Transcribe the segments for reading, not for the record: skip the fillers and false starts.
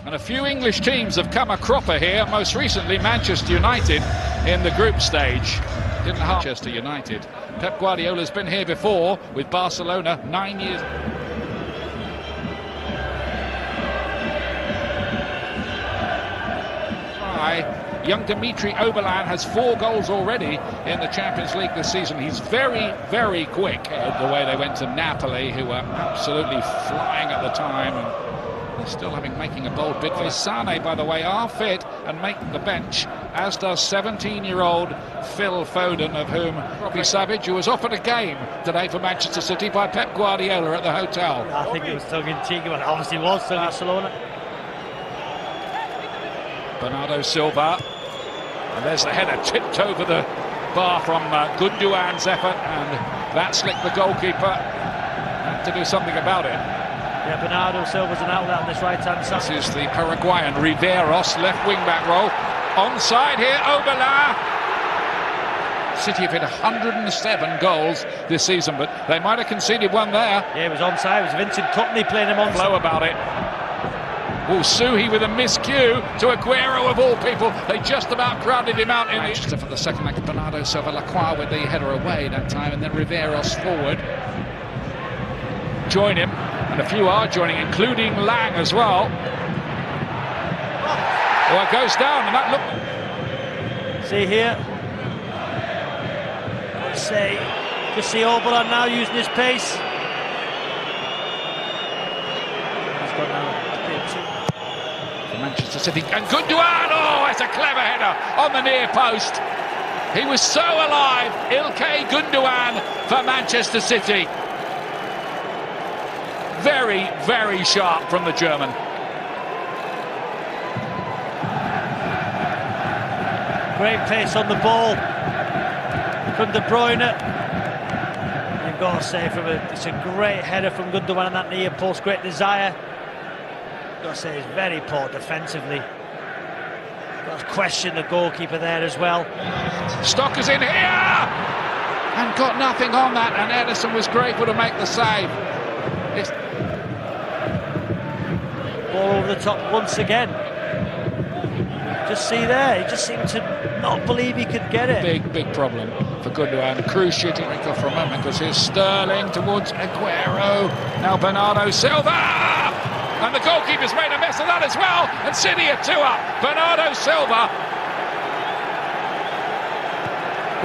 And a few English teams have come a cropper here, most recently Manchester United in the group stage. Didn't harm Manchester United. Pep Guardiola's been here before with Barcelona 9 years. Young Dimitri Oberlan has 4 goals already in the Champions League this season. He's very, very quick. The way they went to Napoli, who were absolutely flying at the time, and they're still making a bold bid for Sane, by the way, are fit and make the bench, as does 17-year-old Phil Foden, of whom Robbie Savage, who was offered a game today for Manchester City by Pep Guardiola at the hotel. I think it was tongue-in-cheek, but obviously was to Barcelona. Bernardo Silva, and there's the header tipped over the bar from Gundogan's effort, and Vatslik, the goalkeeper, had to do something about it. Yeah, Bernardo Silva's an outlet on this right-hand side. This is the Paraguayan Riveros, left wing-back role. Onside here, Oberla. City have hit 107 goals this season, but they might have conceded one there. Yeah, it was onside. It was Vincent Kompany playing him onside. Flow about it. Suhi with a miscue to Aguero of all people. They just about crowded him out in Manchester for the second leg. Bernardo Silva, Lacroix with the header away that time, and then Riveros forward. Join him, and a few are joining, including Lang as well. Oh, it goes down, and that look. See here. Just see Oberlan now using his pace. He's got now. Manchester City, and Gundogan, oh, it's a clever header on the near post. He was so alive, Ilkay Gundogan for Manchester City. Very, very sharp from the German. Great pace on the ball from De Bruyne. You've got to say, it's a great header from Gundogan on that near post, great desire. Got to say, he's very poor defensively. Got to question the goalkeeper there as well. Stocker's in here and got nothing on that, and Ederson was grateful to make the save. Ball over the top once again. Just see there, he just seemed to not believe he could get it. Big problem for Gundogan. Cruz shooting off for a moment, because here's Sterling towards Aguero. Now Bernardo Silva! And the goalkeeper's made a mess of that as well. And City are 2 up. Bernardo Silva.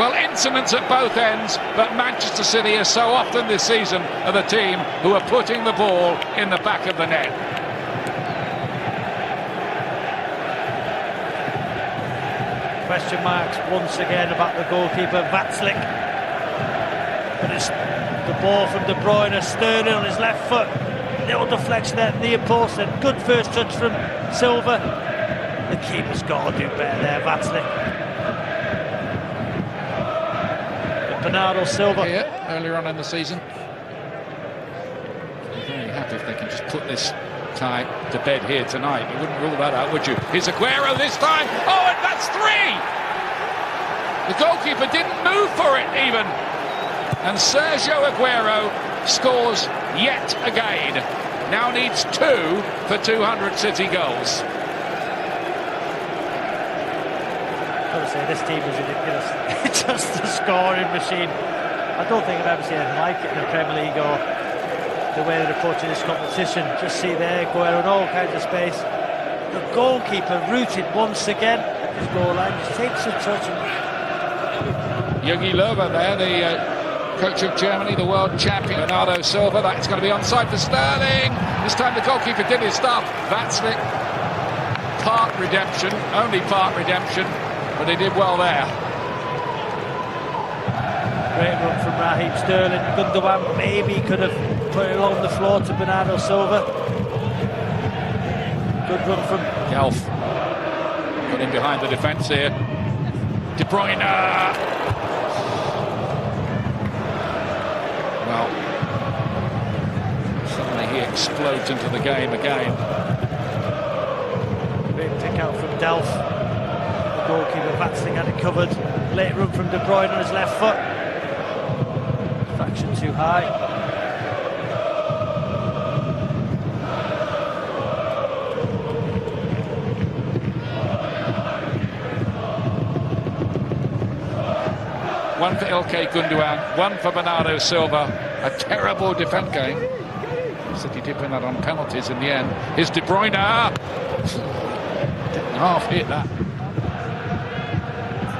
Well, incidents at both ends, but Manchester City, as so often this season, are the team who are putting the ball in the back of the net. Question marks once again about the goalkeeper, Vatslik. But it's the ball from De Bruyne, Sterling on his left foot. Little deflection there, near post, and good first touch from Silva. The keeper's got to do better there, Vatslik. Bernardo Silva. Here, earlier on in the season. I'm very happy if they can just put this tie to bed here tonight. You wouldn't rule that out, would you? Here's Aguero this time. Oh, and that's 3! The goalkeeper didn't move for it even. And Sergio Aguero scores yet again. Now needs 2 for 200 City goals. I've got to say, this team is ridiculous. It's just a scoring machine. I don't think I've ever seen anything like it in the Premier League, or the way they're approaching this competition. Just see there, Aguero in all kinds of space. The goalkeeper rooted once again at his goal line, just takes a touch. Jogi Löw there, the coach of Germany, the world champion. Bernardo Silva, that's going to be onside for Sterling. This time the goalkeeper did his stuff. Vatslik, part redemption, only part redemption, but he did well there. Great run from Raheem Sterling. Gundogan maybe could have put it along the floor to Bernardo Silva. Good run from Gelf. Got in behind the defence here. De Bruyne. Well, suddenly he explodes into the game again. Great pick out from Delph. The goalkeeper Vatslik had it covered. Late run from De Bruyne on his left foot. Fraction too high. one for Ilkay Gundogan, one for Bernardo Silva. A terrible defence game. City did win that on penalties in the end. Here's De Bruyne. Didn't half hit that.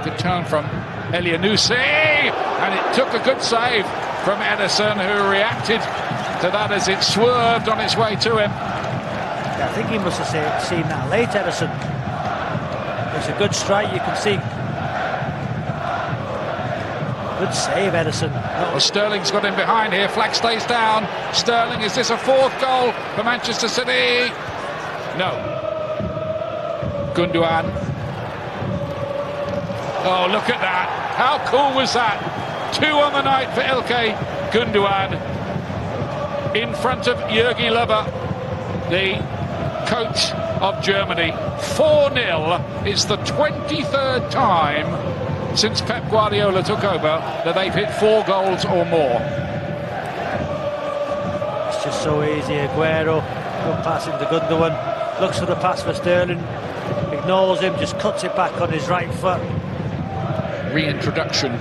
Good turn from Elyounoussi, and it took a good save from Ederson, who reacted to that as it swerved on its way to him. Yeah, I think he must have seen that late, Ederson. It's a good strike, you can see. Good save, Ederson. Well, Sterling's got him behind here. Flag stays down. Sterling, is this a fourth goal for Manchester City? No. Gundogan. Oh, look at that. How cool was that? 2 on the night for Ilkay Gundogan in front of Jürgen Löw, the coach of Germany. 4-0. It's the 23rd time since Pep Guardiola took over that they've hit 4 goals or more. It's just so easy. Aguero, good pass into Gundogan, looks for the pass for Sterling, ignores him, just cuts it back on his right foot. Reintroduction to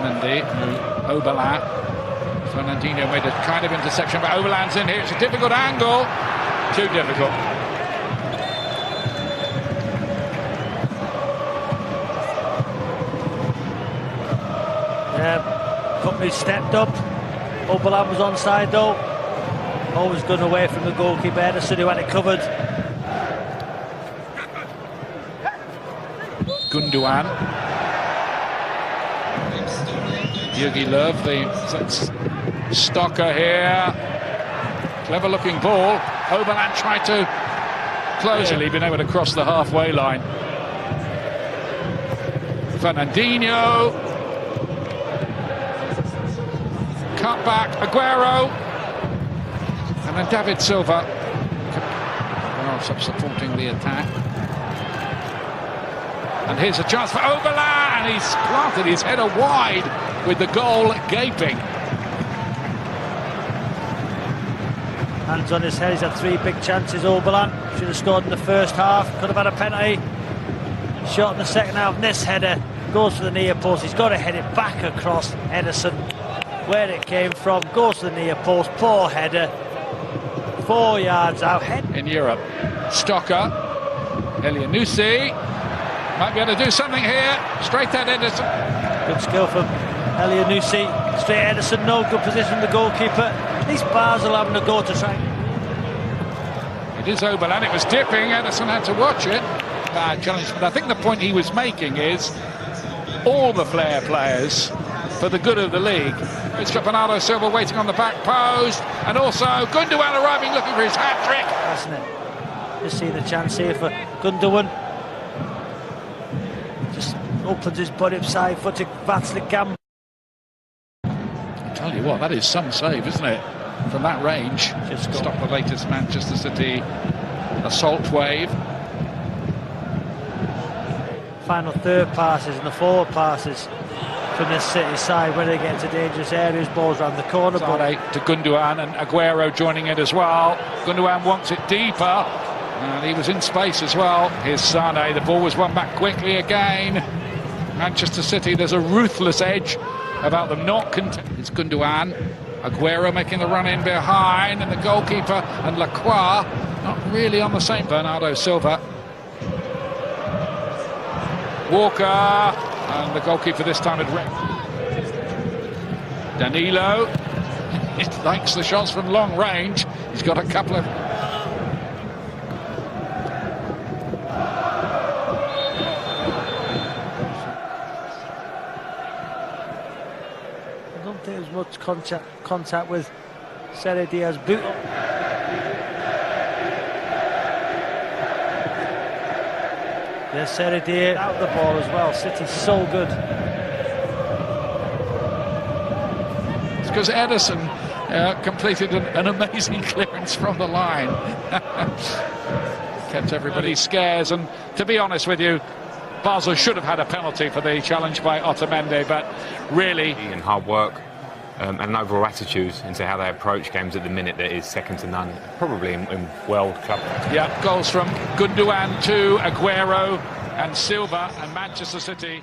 Mendy, Oberlin. Fernandinho made a kind of interception, but Oberlin's in here. It's a difficult angle. Too difficult. Company stepped up. Oberlin was onside though. Always gone away from the goalkeeper Ederson, who had it covered. Gundogan. Jürgen Löw, the stalker here. Clever looking ball. Oberlin tried to close it. He'd been able to cross the halfway line. Fernandinho. Cut back, Aguero. And then David Silva. Supporting the attack. And here's a chance for Oberlin, and he's planted his header wide with the goal gaping. Hands on his head, he's had 3 big chances, Oberlin. Should have scored in the first half, could have had a penalty. Shot in the second half, this header goes to the near post. He's got to head it back across Ederson, where it came from, goes to the near post, poor header. 4 yards out. In Europe, Stocker, Elyounoussi. Might be able to do something here. Straight at Ederson. Good skill from Elyounoussi. Straight at Ederson, no good position the goalkeeper. At least Basel having a go to try. It is Oberlin, it was dipping. Ederson had to watch it. Bad challenge. But I think the point he was making is all the flair players for the good of the league. It's got Bernardo Silva waiting on the back post. And also Gundogan arriving looking for his hat-trick. Hasn't it? Just see the chance here for Gundogan. Just opens his body up side footed, bats the gam. I tell you what, that is some save, isn't it? From that range. Just stop the latest Manchester City assault wave. Final third passes and the forward passes from this City side when they get into dangerous areas, balls around the corner. To Gundogan, and Aguero joining it as well. Gundogan wants it deeper. And he was in space as well. Here's Sane. The ball was won back quickly again. Manchester City, there's a ruthless edge about them not contesting. It's Gundogan. Aguero making the run in behind, and the goalkeeper and Lacroix not really on the same. Bernardo Silva. Walker, and the goalkeeper this time had wrecked. Danilo. He likes the shots from long range. He's got a couple of. I don't think there's much contact with Sere Diaz's boot. There's Sere Diaz out the ball as well. City's so good. It's because Ederson completed an amazing clearance from the line. Kept everybody scares, and to be honest with you, Basel should have had a penalty for the challenge by Otamendi, but really... And hard work and an overall attitude into how they approach games at the minute that is second to none, probably in World Cup. Yeah, goals from Gundogan to Aguero. and Silva and Manchester City